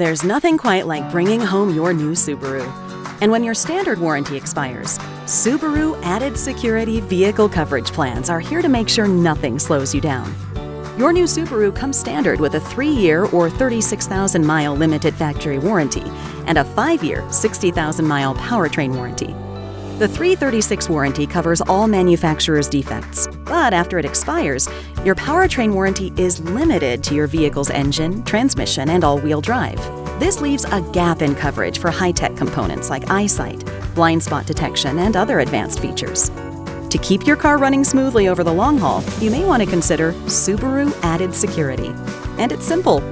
There's nothing quite like bringing home your new Subaru. And when your standard warranty expires, Subaru Added Security vehicle coverage plans are here to make sure nothing slows you down. Your new Subaru comes standard with a 3-year or 36,000-mile limited factory warranty and a 5-year, 60,000-mile powertrain warranty. The 336 warranty covers all manufacturer's defects, but after it expires, your powertrain warranty is limited to your vehicle's engine, transmission, and all-wheel drive. This leaves a gap in coverage for high-tech components like Eyesight, blind spot detection, and other advanced features. To keep your car running smoothly over the long haul, you may want to consider Subaru Added Security. And it's simple.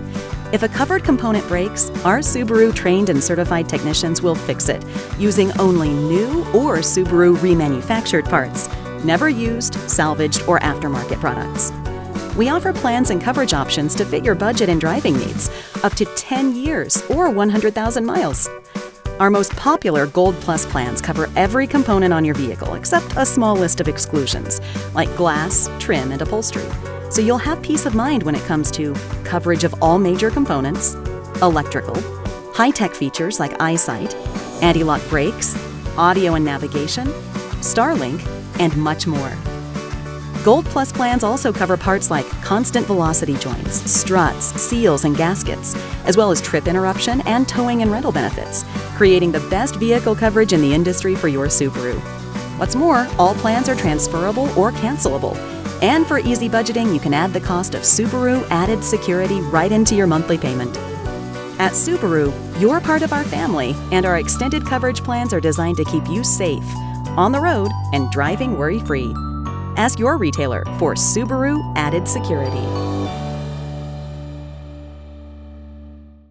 If a covered component breaks, our Subaru-trained and certified technicians will fix it using only new or Subaru remanufactured parts, never used, salvaged, or aftermarket products. We offer plans and coverage options to fit your budget and driving needs, up to 10 years or 100,000 miles. Our most popular Gold Plus plans cover every component on your vehicle except a small list of exclusions, like glass, trim, and upholstery. So you'll have peace of mind when it comes to coverage of all major components, electrical, high-tech features like Eyesight, anti-lock brakes, audio and navigation, Starlink, and much more. Gold Plus plans also cover parts like constant velocity joints, struts, seals, and gaskets, as well as trip interruption and towing and rental benefits, creating the best vehicle coverage in the industry for your Subaru. What's more, all plans are transferrable or cancelable. And for easy budgeting, you can add the cost of Subaru Added Security right into your monthly payment. At Subaru, you're part of our family, and our extended coverage plans are designed to keep you safe, on the road, and driving worry-free. Ask your retailer for Subaru Added Security.